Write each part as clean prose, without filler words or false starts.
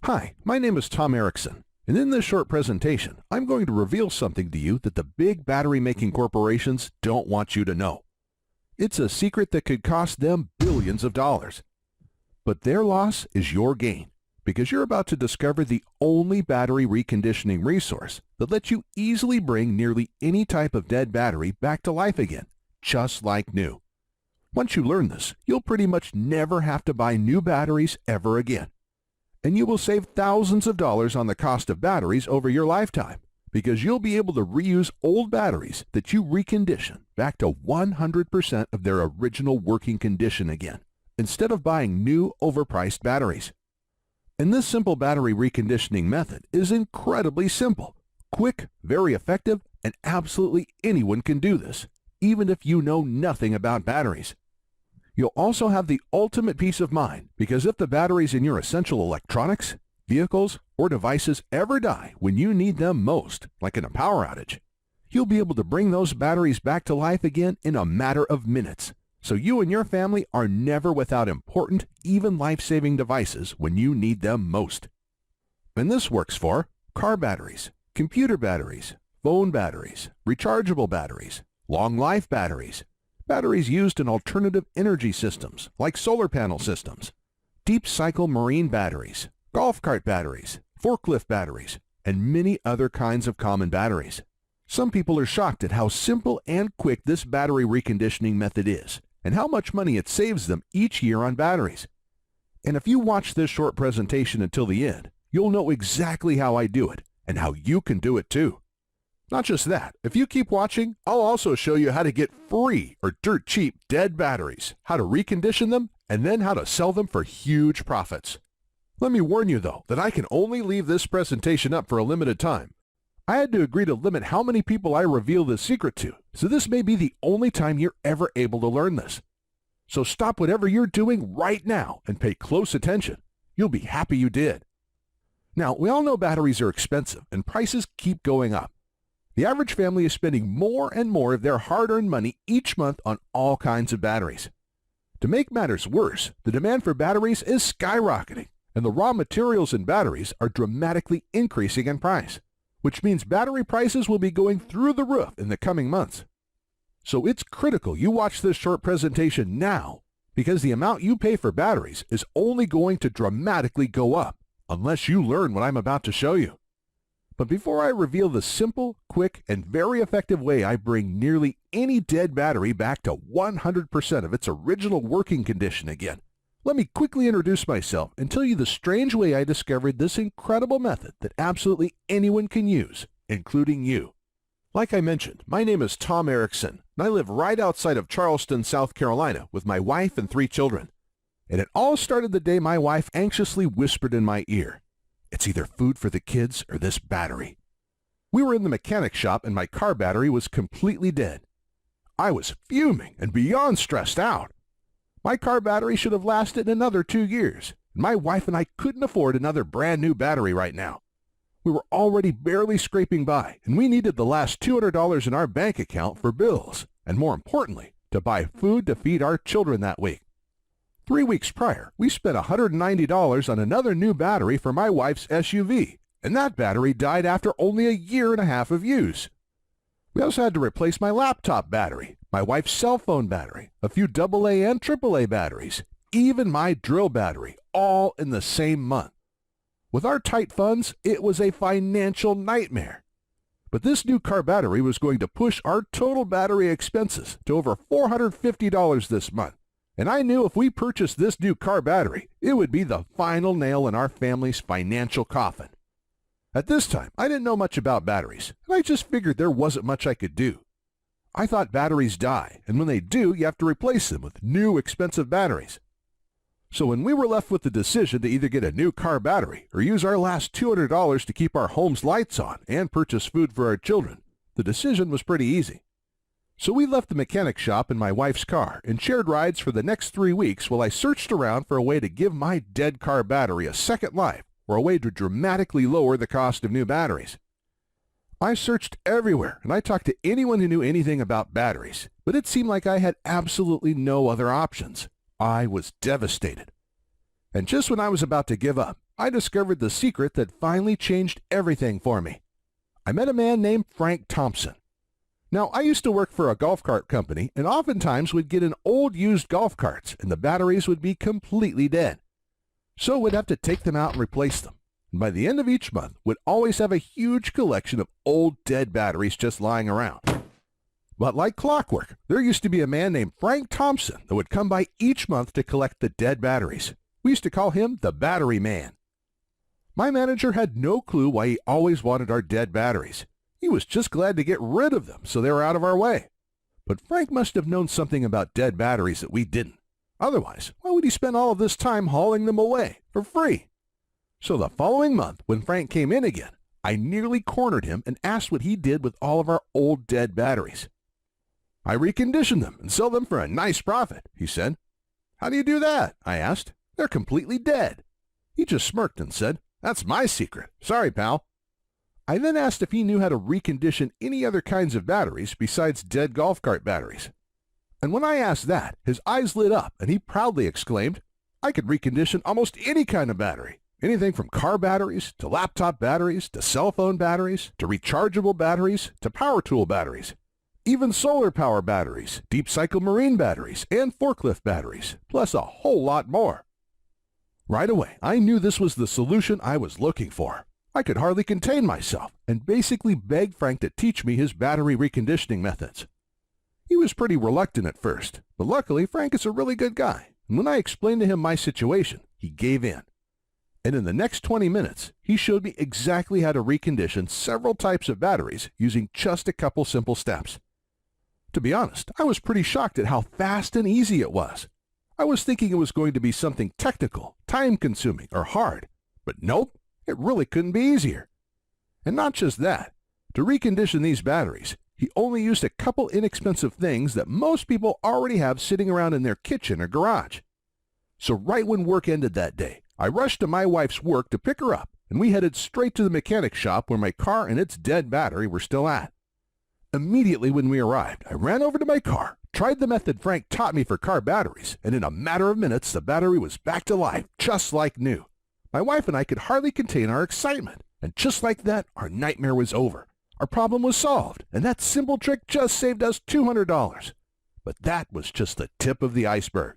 Hi, my name is Tom Erickson, and in this short presentation, I'm going to reveal something to you that the big battery-making corporations don't want you to know. It's a secret that could cost them billions of dollars. But their loss is your gain, because you're about to discover the only battery reconditioning resource that lets you easily bring nearly any type of dead battery back to life again, just like new. Once you learn this, you'll pretty much never have to buy new batteries ever again. And you will save thousands of dollars on the cost of batteries over your lifetime, because you'll be able to reuse old batteries that you recondition back to 100% of their original working condition again, instead of buying new overpriced batteries. And this simple battery reconditioning method is incredibly simple, quick, very effective, and absolutely anyone can do this, even if you know nothing about batteries. You'll also have the ultimate peace of mind, because if the batteries in your essential electronics, vehicles, or devices ever die when you need them most, like in a power outage, you'll be able to bring those batteries back to life again in a matter of minutes, so you and your family are never without important, even life-saving devices when you need them most. And this works for car batteries, computer batteries, phone batteries, rechargeable batteries, long-life batteries, batteries used in alternative energy systems like solar panel systems, deep cycle marine batteries, golf cart batteries, forklift batteries, and many other kinds of common batteries. Some people are shocked at how simple and quick this battery reconditioning method is, and how much money it saves them each year on batteries. And if you watch this short presentation until the end, you'll know exactly how I do it, and how you can do it too. Not just that, if you keep watching, I'll also show you how to get free or dirt cheap dead batteries, how to recondition them, and then how to sell them for huge profits. Let me warn you though, that I can only leave this presentation up for a limited time. I had to agree to limit how many people I reveal this secret to, so this may be the only time you're ever able to learn this. So stop whatever you're doing right now and pay close attention. You'll be happy you did. Now, we all know batteries are expensive and prices keep going up. The average family is spending more and more of their hard-earned money each month on all kinds of batteries. To make matters worse, the demand for batteries is skyrocketing, and the raw materials in batteries are dramatically increasing in price, which means battery prices will be going through the roof in the coming months. So it's critical you watch this short presentation now, because the amount you pay for batteries is only going to dramatically go up, unless you learn what I'm about to show you. But before I reveal the simple, quick, and very effective way I bring nearly any dead battery back to 100% of its original working condition again, let me quickly introduce myself and tell you the strange way I discovered this incredible method that absolutely anyone can use, including you. Like I mentioned, my name is Tom Erickson, and I live right outside of Charleston, South Carolina, with my wife and 3 children. And it all started the day my wife anxiously whispered in my ear, "It's either food for the kids or this battery." We were in the mechanic shop and my car battery was completely dead. I was fuming and beyond stressed out. My car battery should have lasted another 2 years, and my wife and I couldn't afford another brand new battery right now. We were already barely scraping by, and we needed the last $200 in our bank account for bills, and more importantly, to buy food to feed our children that week. 3 weeks prior, we spent $190 on another new battery for my wife's SUV, and that battery died after only a year and a half of use. We also had to replace my laptop battery, my wife's cell phone battery, a few AA and AAA batteries, even my drill battery, all in the same month. With our tight funds, it was a financial nightmare. But this new car battery was going to push our total battery expenses to over $450 this month. And I knew if we purchased this new car battery, it would be the final nail in our family's financial coffin. At this time, I didn't know much about batteries, and I just figured there wasn't much I could do. I thought batteries die, and when they do, you have to replace them with new expensive batteries. So when we were left with the decision to either get a new car battery or use our last $200 to keep our home's lights on and purchase food for our children, the decision was pretty easy. So we left the mechanic shop in my wife's car and shared rides for the next 3 weeks while I searched around for a way to give my dead car battery a second life or a way to dramatically lower the cost of new batteries. I searched everywhere and I talked to anyone who knew anything about batteries, but it seemed like I had absolutely no other options. I was devastated. And just when I was about to give up, I discovered the secret that finally changed everything for me. I met a man named Frank Thompson. Now, I used to work for a golf cart company and oftentimes would get in old used golf carts and the batteries would be completely dead. So we'd have to take them out and replace them. And by the end of each month, we'd always have a huge collection of old dead batteries just lying around. But like clockwork, there used to be a man named Frank Thompson that would come by each month to collect the dead batteries. We used to call him the Battery Man. My manager had no clue why he always wanted our dead batteries. He was just glad to get rid of them so they were out of our way. But Frank must have known something about dead batteries that we didn't. Otherwise, why would he spend all of this time hauling them away for free? So the following month, when Frank came in again, I nearly cornered him and asked what he did with all of our old dead batteries. "I recondition them and sell them for a nice profit," he said. "How do you do that?" I asked. "They're completely dead." He just smirked and said, "That's my secret. Sorry, pal." I then asked if he knew how to recondition any other kinds of batteries besides dead golf cart batteries. And when I asked that, his eyes lit up and he proudly exclaimed, "I could recondition almost any kind of battery. Anything from car batteries, to laptop batteries, to cell phone batteries, to rechargeable batteries, to power tool batteries. Even solar power batteries, deep cycle marine batteries, and forklift batteries, plus a whole lot more." Right away, I knew this was the solution I was looking for. I could hardly contain myself and basically begged Frank to teach me his battery reconditioning methods. He was pretty reluctant at first, but luckily Frank is a really good guy, and when I explained to him my situation, he gave in. And in the next 20 minutes, he showed me exactly how to recondition several types of batteries using just a couple simple steps. To be honest, I was pretty shocked at how fast and easy it was. I was thinking it was going to be something technical, time-consuming, or hard, but nope, it really couldn't be easier. And not just that, to recondition these batteries, he only used a couple inexpensive things that most people already have sitting around in their kitchen or garage. So right when work ended that day, I rushed to my wife's work to pick her up, and we headed straight to the mechanic shop where my car and its dead battery were still at. Immediately when we arrived, I ran over to my car, tried the method Frank taught me for car batteries, and in a matter of minutes the battery was back to life, just like new. My wife and I could hardly contain our excitement, and just like that, our nightmare was over. Our problem was solved, and that simple trick just saved us $200. But that was just the tip of the iceberg,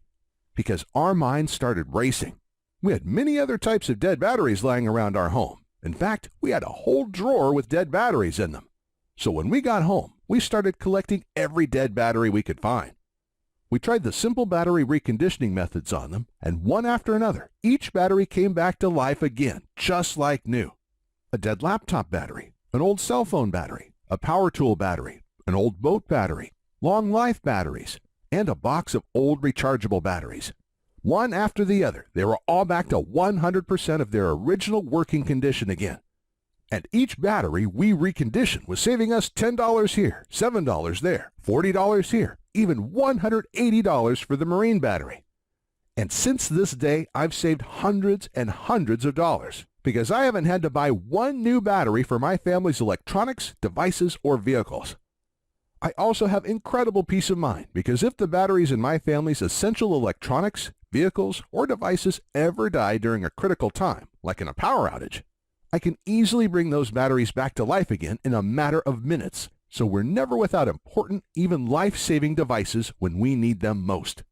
because our minds started racing. We had many other types of dead batteries lying around our home. In fact, we had a whole drawer with dead batteries in them. So when we got home, we started collecting every dead battery we could find. We tried the simple battery reconditioning methods on them, and one after another, each battery came back to life again, just like new. A dead laptop battery, an old cell phone battery, a power tool battery, an old boat battery, long life batteries, and a box of old rechargeable batteries. One after the other, they were all back to 100% of their original working condition again. And each battery we reconditioned was saving us $10 here, $7 there, $40 here, even $180 for the marine battery. And since this day, I've saved hundreds and hundreds of dollars because I haven't had to buy one new battery for my family's electronics, devices, or vehicles. I also have incredible peace of mind because if the batteries in my family's essential electronics, vehicles, or devices ever die during a critical time, like in a power outage, I can easily bring those batteries back to life again in a matter of minutes, so we're never without important, even life-saving devices when we need them most.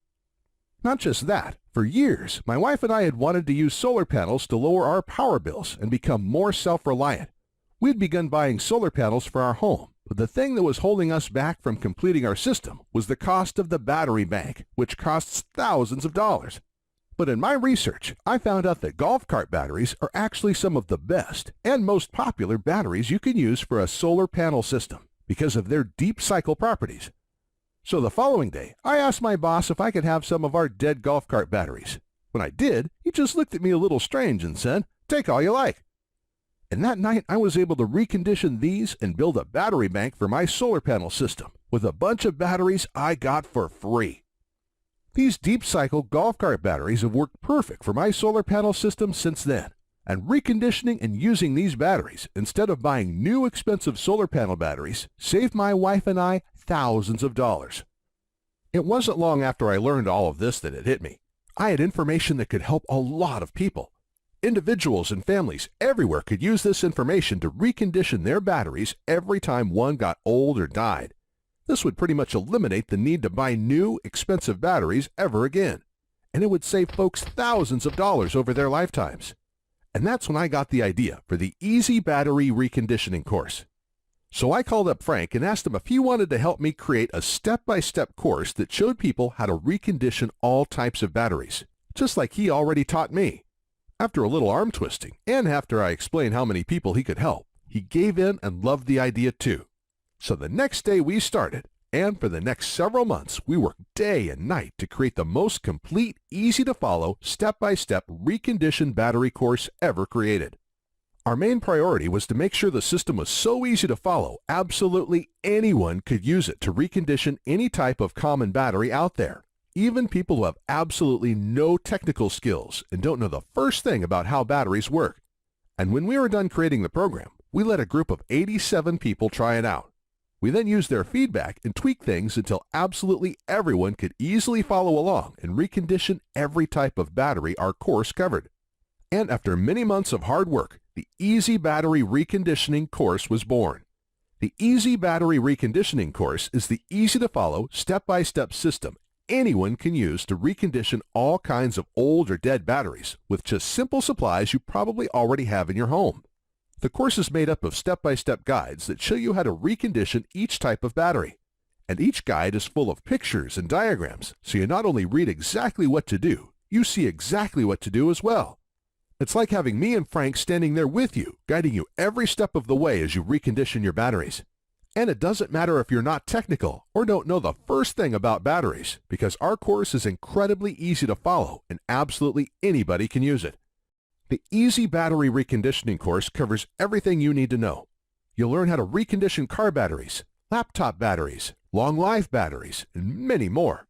Not just that, for years, my wife and I had wanted to use solar panels to lower our power bills and become more self-reliant. We had begun buying solar panels for our home, but the thing that was holding us back from completing our system was the cost of the battery bank, which costs thousands of dollars. But in my research, I found out that golf cart batteries are actually some of the best and most popular batteries you can use for a solar panel system because of their deep cycle properties. So the following day, I asked my boss if I could have some of our dead golf cart batteries. When I did, he just looked at me a little strange and said, "Take all you like." And that night, I was able to recondition these and build a battery bank for my solar panel system with a bunch of batteries I got for free. These deep-cycle golf cart batteries have worked perfect for my solar panel system since then, and reconditioning and using these batteries instead of buying new expensive solar panel batteries saved my wife and I thousands of dollars. It wasn't long after I learned all of this that it hit me. I had information that could help a lot of people. Individuals and families everywhere could use this information to recondition their batteries every time one got old or died. This would pretty much eliminate the need to buy new, expensive batteries ever again, and it would save folks thousands of dollars over their lifetimes. And that's when I got the idea for the EZ Battery Reconditioning course. So I called up Frank and asked him if he wanted to help me create a step-by-step course that showed people how to recondition all types of batteries, just like he already taught me. After a little arm twisting, and after I explained how many people he could help, he gave in and loved the idea too. So the next day we started, and for the next several months we worked day and night to create the most complete, easy-to-follow, step-by-step reconditioned battery course ever created. Our main priority was to make sure the system was so easy to follow, absolutely anyone could use it to recondition any type of common battery out there. Even people who have absolutely no technical skills and don't know the first thing about how batteries work. And when we were done creating the program, we let a group of 87 people try it out. We then used their feedback and tweaked things until absolutely everyone could easily follow along and recondition every type of battery our course covered. And after many months of hard work, the EZ Battery Reconditioning course was born. The EZ Battery Reconditioning course is the easy-to-follow, step-by-step system anyone can use to recondition all kinds of old or dead batteries with just simple supplies you probably already have in your home. The course is made up of step-by-step guides that show you how to recondition each type of battery. And each guide is full of pictures and diagrams, so you not only read exactly what to do, you see exactly what to do as well. It's like having me and Frank standing there with you, guiding you every step of the way as you recondition your batteries. And it doesn't matter if you're not technical or don't know the first thing about batteries, because our course is incredibly easy to follow and absolutely anybody can use it. The EZ Battery Reconditioning course covers everything you need to know. You'll learn how to recondition car batteries, laptop batteries, long-life batteries, and many more.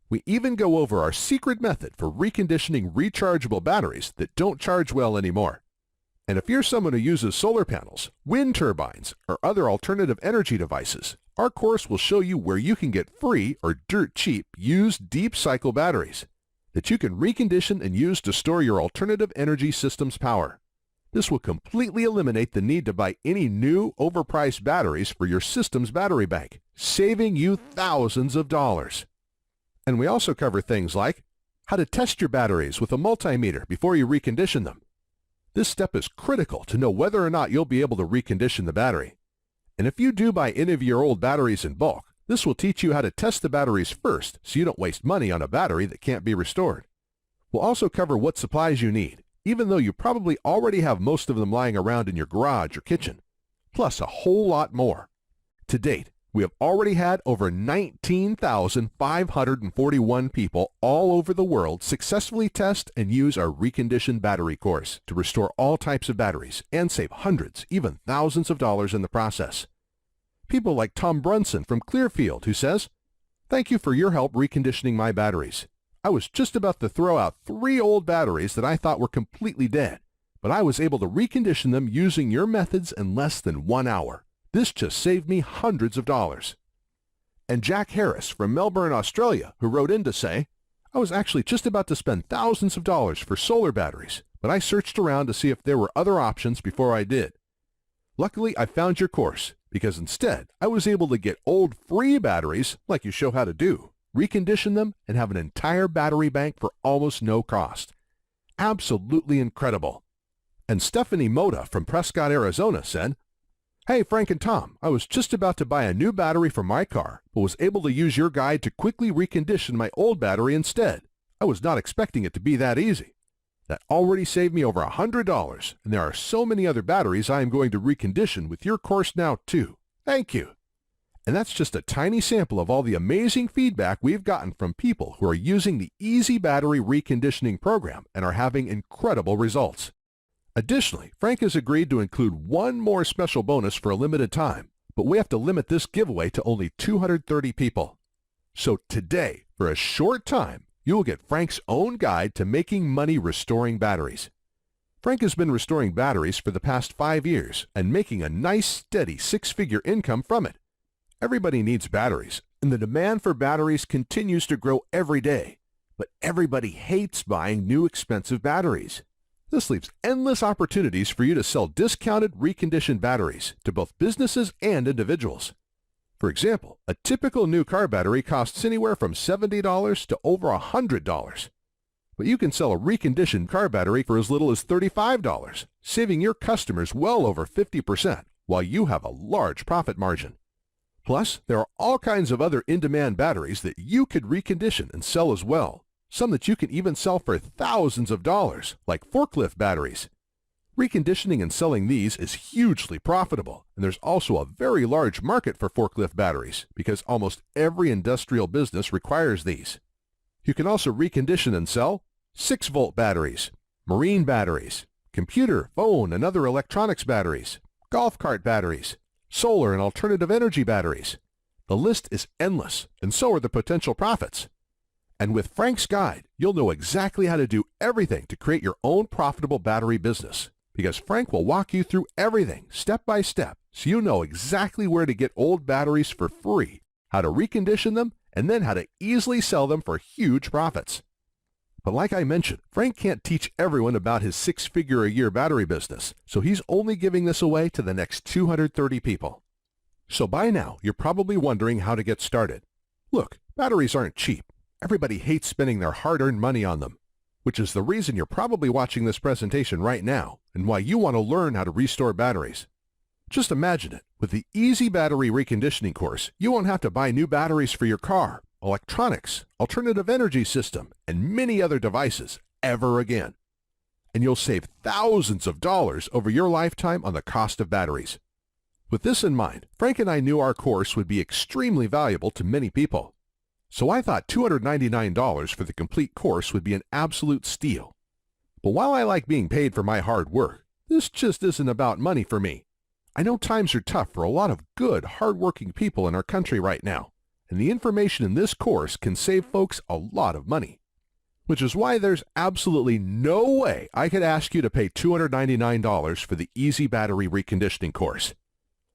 We even go over our secret method for reconditioning rechargeable batteries that don't charge well anymore. And if you're someone who uses solar panels, wind turbines, or other alternative energy devices, our course will show you where you can get free or dirt cheap used deep cycle batteries that you can recondition and use to store your alternative energy system's power. This will completely eliminate the need to buy any new overpriced batteries for your system's battery bank, saving you thousands of dollars. And we also cover things like how to test your batteries with a multimeter before you recondition them. This step is critical to know whether or not you'll be able to recondition the battery. And if you do buy any of your old batteries in bulk, this will teach you how to test the batteries first so you don't waste money on a battery that can't be restored. We'll also cover what supplies you need, even though you probably already have most of them lying around in your garage or kitchen, plus a whole lot more. To date, we have already had over 19,541 people all over the world successfully test and use our reconditioned battery course to restore all types of batteries and save hundreds, even thousands of dollars in the process. People like Tom Brunson from Clearfield, who says, "Thank you for your help reconditioning my batteries. I was just about to throw out 3 old batteries that I thought were completely dead, but I was able to recondition them using your methods in less than 1 hour. This just saved me hundreds of dollars." And Jack Harris from Melbourne, Australia, who wrote in to say, "I was actually just about to spend thousands of dollars for solar batteries, but I searched around to see if there were other options before I did. Luckily, I found your course, because instead, I was able to get old free batteries, like you show how to do, recondition them, and have an entire battery bank for almost no cost. Absolutely incredible." And Stephanie Moda from Prescott, Arizona said, "Hey, Frank and Tom, I was just about to buy a new battery for my car, but was able to use your guide to quickly recondition my old battery instead. I was not expecting it to be that easy. That already saved me over $100, and there are so many other batteries I am going to recondition with your course now too. Thank you." And that's just a tiny sample of all the amazing feedback we've gotten from people who are using the EZ Battery Reconditioning program and are having incredible results. Additionally, Frank has agreed to include one more special bonus for a limited time, but we have to limit this giveaway to only 230 people. So today, for a short time, you will get Frank's own guide to making money restoring batteries. Frank has been restoring batteries for the past 5 years and making a nice, steady 6-figure income from it. Everybody needs batteries, and the demand for batteries continues to grow every day. But everybody hates buying new expensive batteries. This leaves endless opportunities for you to sell discounted, reconditioned batteries to both businesses and individuals. For example, a typical new car battery costs anywhere from $70 to over $100. But you can sell a reconditioned car battery for as little as $35, saving your customers well over 50%, while you have a large profit margin. Plus, there are all kinds of other in-demand batteries that you could recondition and sell as well, some that you can even sell for thousands of dollars, like forklift batteries. Reconditioning and selling these is hugely profitable, and there's also a very large market for forklift batteries because almost every industrial business requires these. You can also recondition and sell 6-volt batteries, marine batteries, computer, phone, and other electronics batteries, golf cart batteries, solar and alternative energy batteries. The list is endless, and so are the potential profits. And with Frank's guide, you'll know exactly how to do everything to create your own profitable battery business, because Frank will walk you through everything step by step so you know exactly where to get old batteries for free, how to recondition them, and then how to easily sell them for huge profits. But like I mentioned, Frank can't teach everyone about his 6-figure-a-year battery business, so he's only giving this away to the next 230 people. So by now, you're probably wondering how to get started. Look, batteries aren't cheap. Everybody hates spending their hard-earned money on them, which is the reason you're probably watching this presentation right now and why you want to learn how to restore batteries. Just imagine it. With the EZ Battery Reconditioning course, you won't have to buy new batteries for your car, electronics, alternative energy system, and many other devices ever again. And you'll save thousands of dollars over your lifetime on the cost of batteries. With this in mind, Frank and I knew our course would be extremely valuable to many people. So I thought $299 for the complete course would be an absolute steal. But while I like being paid for my hard work, this just isn't about money for me. I know times are tough for a lot of good, hard-working people in our country right now, and the information in this course can save folks a lot of money. Which is why there's absolutely no way I could ask you to pay $299 for the EZ Battery Reconditioning course,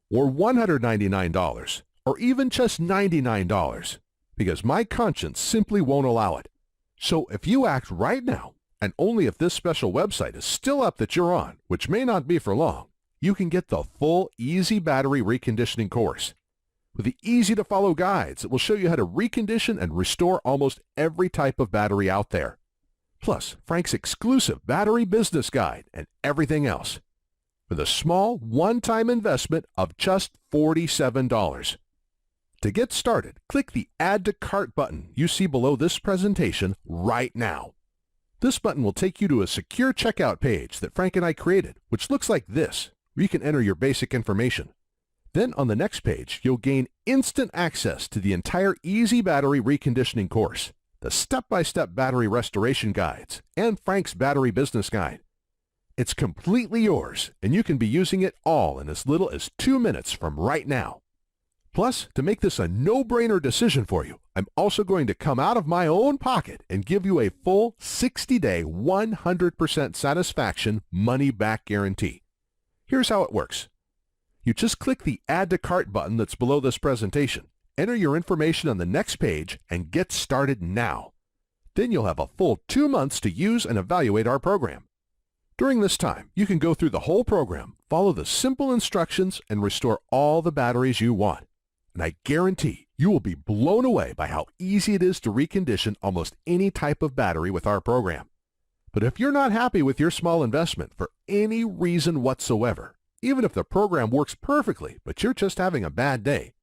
or $199, or even just $99. Because my conscience simply won't allow it. So if you act right now, and only if this special website is still up that you're on, which may not be for long, you can get the full EZ Battery Reconditioning course. With the easy-to-follow guides that will show you how to recondition and restore almost every type of battery out there. Plus, Frank's exclusive battery business guide and everything else. With a small, one-time investment of just $47. To get started, click the Add to Cart button you see below this presentation right now. This button will take you to a secure checkout page that Frank and I created, which looks like this, where you can enter your basic information. Then on the next page, you'll gain instant access to the entire EZ Battery Reconditioning course, the step-by-step battery restoration guides, and Frank's battery business guide. It's completely yours, and you can be using it all in as little as 2 minutes from right now. Plus, to make this a no-brainer decision for you, I'm also going to come out of my own pocket and give you a full 60-day, 100% satisfaction money-back guarantee. Here's how it works. You just click the Add to Cart button that's below this presentation, enter your information on the next page, and get started now. Then you'll have a full 2 months to use and evaluate our program. During this time, you can go through the whole program, follow the simple instructions, and restore all the batteries you want. And I guarantee you will be blown away by how easy it is to recondition almost any type of battery with our program. But if you're not happy with your small investment for any reason whatsoever, even if the program works perfectly but you're just having a bad day,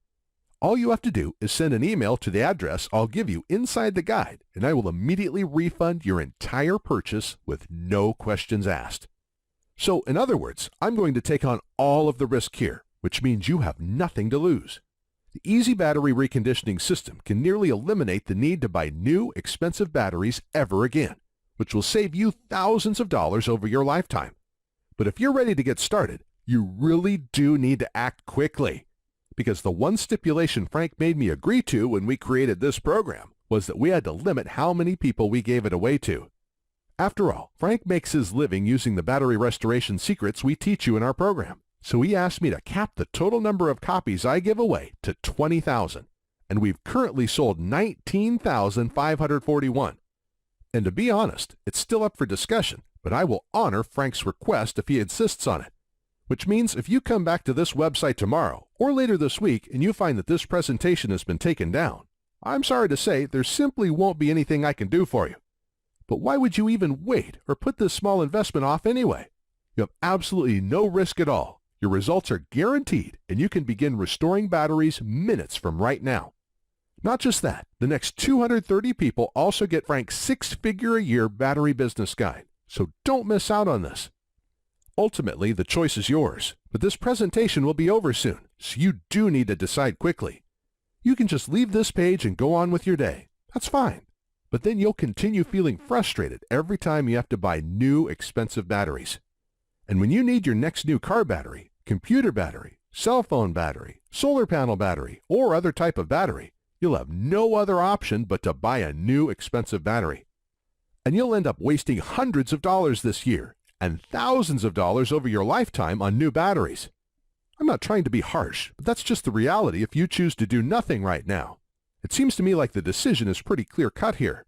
all you have to do is send an email to the address I'll give you inside the guide, and I will immediately refund your entire purchase with no questions asked. So in other words, I'm going to take on all of the risk here, which means you have nothing to lose. The EZ Battery Reconditioning system can nearly eliminate the need to buy new, expensive batteries ever again, which will save you thousands of dollars over your lifetime. But if you're ready to get started, you really do need to act quickly. Because the one stipulation Frank made me agree to when we created this program was that we had to limit how many people we gave it away to. After all, Frank makes his living using the battery restoration secrets we teach you in our program. So he asked me to cap the total number of copies I give away to 20,000, and we've currently sold 19,541. And to be honest, it's still up for discussion, but I will honor Frank's request if he insists on it. Which means if you come back to this website tomorrow or later this week and you find that this presentation has been taken down, I'm sorry to say there simply won't be anything I can do for you. But why would you even wait or put this small investment off anyway? You have absolutely no risk at all. Your results are guaranteed and you can begin restoring batteries minutes from right now. Not just that, the next 230 people also get Frank's 6-figure-a-year battery business guide. So don't miss out on this. Ultimately, the choice is yours, but this presentation will be over soon, so you do need to decide quickly. You can just leave this page and go on with your day. That's fine. But then you'll continue feeling frustrated every time you have to buy new, expensive batteries. And when you need your next new car battery, computer battery, cell phone battery, solar panel battery, or other type of battery, you'll have no other option but to buy a new, expensive battery. And you'll end up wasting hundreds of dollars this year and thousands of dollars over your lifetime on new batteries. I'm not trying to be harsh, but that's just the reality if you choose to do nothing right now. It seems to me like the decision is pretty clear-cut here.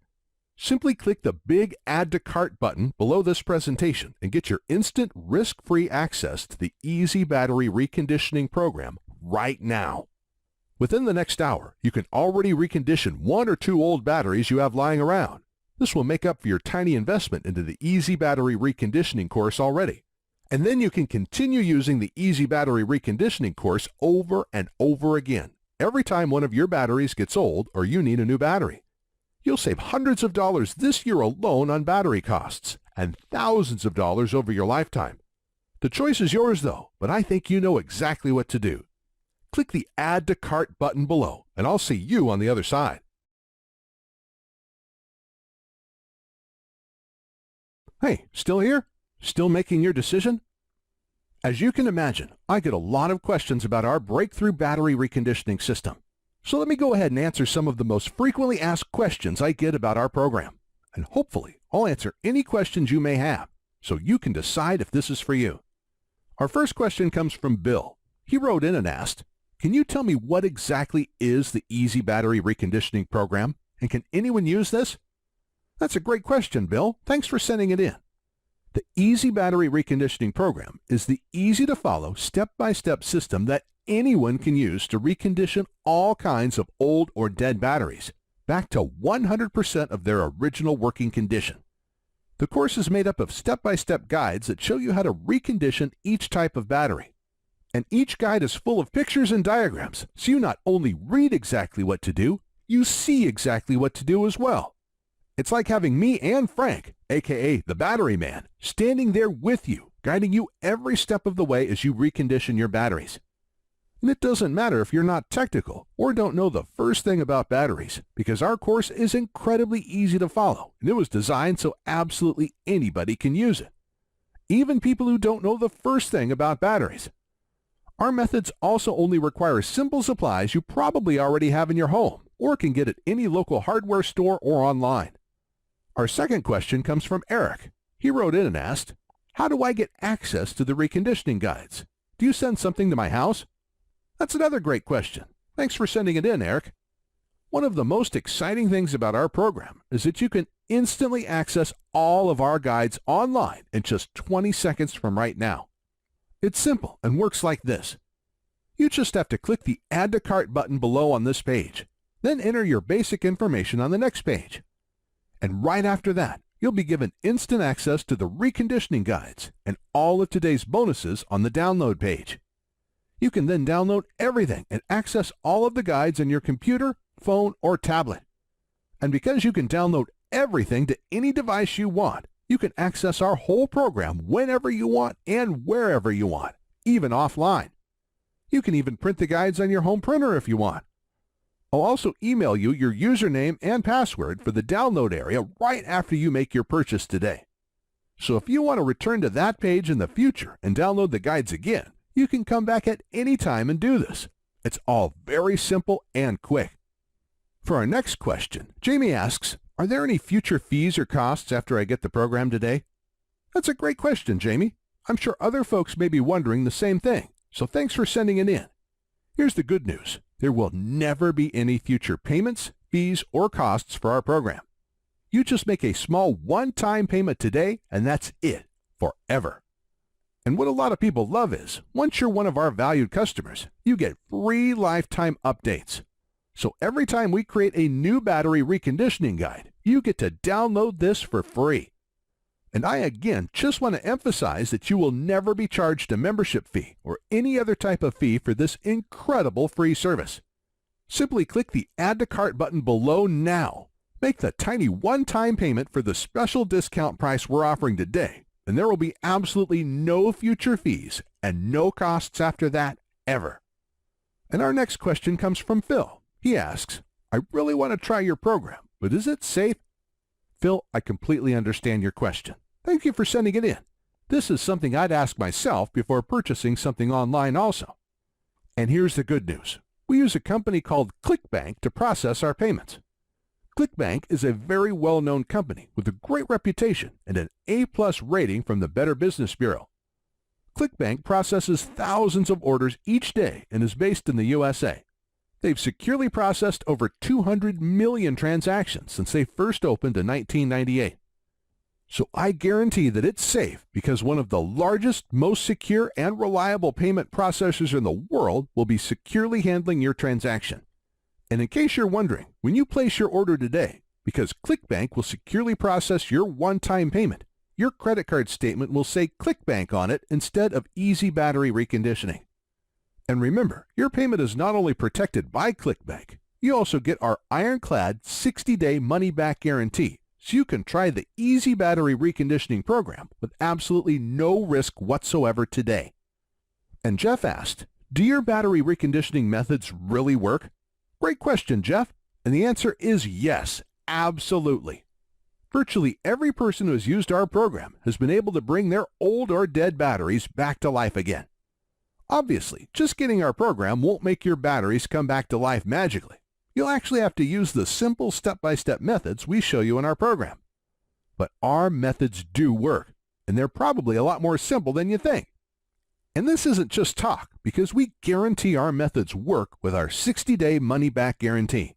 Simply click the big Add to Cart button below this presentation and get your instant risk-free access to the EZ Battery Reconditioning program right now. Within the next hour, you can already recondition 1 or 2 old batteries you have lying around. This will make up for your tiny investment into the EZ Battery Reconditioning course already. And then you can continue using the EZ Battery Reconditioning course over and over again, every time one of your batteries gets old or you need a new battery. You'll save hundreds of dollars this year alone on battery costs, and thousands of dollars over your lifetime. The choice is yours though, but I think you know exactly what to do. Click the Add to Cart button below, and I'll see you on the other side. Hey, still here? Still making your decision? As you can imagine, I get a lot of questions about our breakthrough battery reconditioning system. So let me go ahead and answer some of the most frequently asked questions I get about our program. And hopefully, I'll answer any questions you may have, so you can decide if this is for you. Our first question comes from Bill. He wrote in and asked, "Can you tell me what exactly is the EZ Battery Reconditioning program, and can anyone use this?" That's a great question, Bill. Thanks for sending it in. The EZ Battery Reconditioning program is the easy-to-follow, step-by-step system that anyone can use to recondition all kinds of old or dead batteries back to 100% of their original working condition. The course is made up of step-by-step guides that show you how to recondition each type of battery. And each guide is full of pictures and diagrams, so you not only read exactly what to do, you see exactly what to do as well. It's like having me and Frank, aka the Battery Man, standing there with you, guiding you every step of the way as you recondition your batteries. And it doesn't matter if you're not technical or don't know the first thing about batteries, because our course is incredibly easy to follow, and it was designed so absolutely anybody can use it. Even people who don't know the first thing about batteries. Our methods also only require simple supplies you probably already have in your home or can get at any local hardware store or online. Our second question comes from Eric. He wrote in and asked, "How do I get access to the reconditioning guides? Do you send something to my house?" That's another great question. Thanks for sending it in, Eric. One of the most exciting things about our program is that you can instantly access all of our guides online in just 20 seconds from right now. It's simple and works like this. You just have to click the Add to Cart button below on this page, then enter your basic information on the next page. And right after that, you'll be given instant access to the reconditioning guides and all of today's bonuses on the download page. You can then download everything and access all of the guides on your computer, phone, or tablet. And because you can download everything to any device you want, you can access our whole program whenever you want and wherever you want, even offline. You can even print the guides on your home printer if you want. I'll also email you your username and password for the download area right after you make your purchase today. So if you want to return to that page in the future and download the guides again, you can come back at any time and do this. It's all very simple and quick. For our next question, Jamie asks, "Are there any future fees or costs after I get the program today?" That's a great question, Jamie. I'm sure other folks may be wondering the same thing, so thanks for sending it in. Here's the good news. There will never be any future payments, fees, or costs for our program. You just make a small one-time payment today, and that's it, forever. And what a lot of people love is, once you're one of our valued customers, you get free lifetime updates. So every time we create a new battery reconditioning guide, you get to download this for free. And I again just want to emphasize that you will never be charged a membership fee or any other type of fee for this incredible free service. Simply click the Add to Cart button below now. Make the tiny one-time payment for the special discount price we're offering today, and there will be absolutely no future fees and no costs after that ever. And our next question comes from Phil. He asks, I really want to try your program, but is it safe? Phil, I completely understand your question. Thank you for sending it in. This is something I'd ask myself before purchasing something online also. And here's the good news. We use a company called ClickBank to process our payments. ClickBank is a very well-known company with a great reputation and an A+ rating from the Better Business Bureau. ClickBank processes thousands of orders each day and is based in the USA. They've securely processed over 200 million transactions since they first opened in 1998. So I guarantee that it's safe because one of the largest, most secure, and reliable payment processors in the world will be securely handling your transaction. And in case you're wondering, when you place your order today, because ClickBank will securely process your one-time payment, your credit card statement will say ClickBank on it instead of EZ Battery Reconditioning. And remember, your payment is not only protected by ClickBank, you also get our ironclad 60-day money-back guarantee, so you can try the EZ Battery Reconditioning program with absolutely no risk whatsoever today. And Jeff asked, do your battery reconditioning methods really work? Great question, Jeff. And the answer is yes, absolutely. Virtually every person who has used our program has been able to bring their old or dead batteries back to life again. Obviously, just getting our program won't make your batteries come back to life magically. You'll actually have to use the simple step-by-step methods we show you in our program. But our methods do work, and they're probably a lot more simple than you think. And this isn't just talk, because we guarantee our methods work with our 60-day money-back guarantee.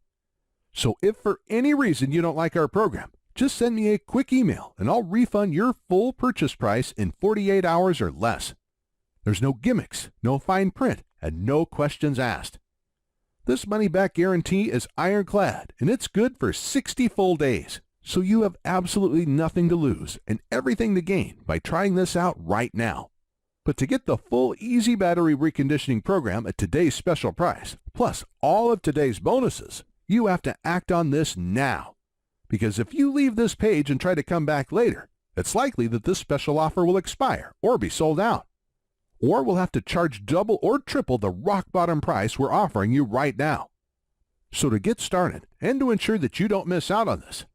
So if for any reason you don't like our program, just send me a quick email and I'll refund your full purchase price in 48 hours or less. There's no gimmicks, no fine print, and no questions asked. This money-back guarantee is ironclad, and it's good for 60 full days. So you have absolutely nothing to lose and everything to gain by trying this out right now. But to get the full EZ Battery Reconditioning program at today's special price, plus all of today's bonuses, you have to act on this now. Because if you leave this page and try to come back later, it's likely that this special offer will expire or be sold out. Or we'll have to charge double or triple the rock-bottom price we're offering you right now. So to get started, and to ensure that you don't miss out on this,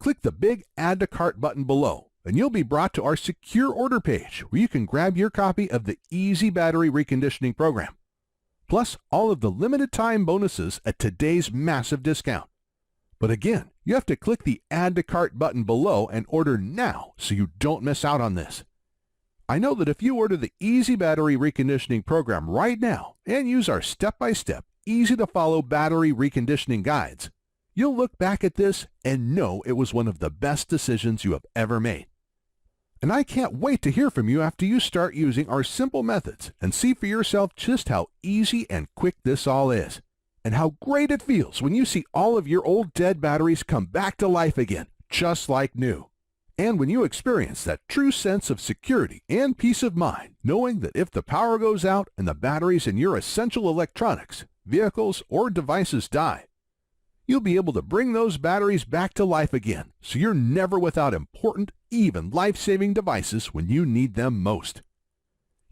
click the big Add to Cart button below, and you'll be brought to our secure order page where you can grab your copy of the EZ Battery Reconditioning program, plus all of the limited time bonuses at today's massive discount. But again, you have to click the Add to Cart button below and order now so you don't miss out on this. I know that if you order the EZ Battery Reconditioning program right now and use our step-by-step, easy-to-follow battery reconditioning guides, you'll look back at this and know it was one of the best decisions you have ever made. And I can't wait to hear from you after you start using our simple methods and see for yourself just how easy and quick this all is, and how great it feels when you see all of your old dead batteries come back to life again, just like new. And when you experience that true sense of security and peace of mind, knowing that if the power goes out and the batteries in your essential electronics, vehicles, or devices die, you'll be able to bring those batteries back to life again, so you're never without important, even life-saving devices when you need them most.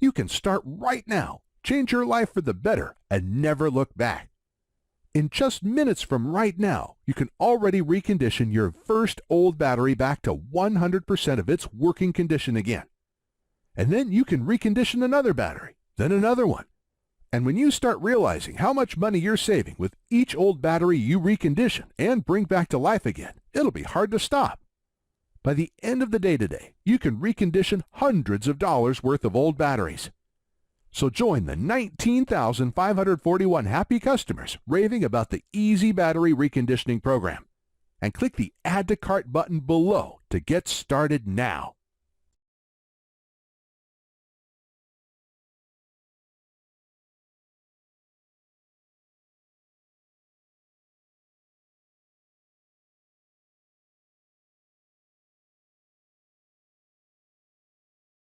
You can start right now, change your life for the better, and never look back. In just minutes from right now, you can already recondition your first old battery back to 100% of its working condition again. And then you can recondition another battery, then another one. And when you start realizing how much money you're saving with each old battery you recondition and bring back to life again, it'll be hard to stop. By the end of the day today, you can recondition hundreds of dollars worth of old batteries. So join the 19,541 happy customers raving about the EZ Battery Reconditioning program. and click the Add to Cart button below to get started now.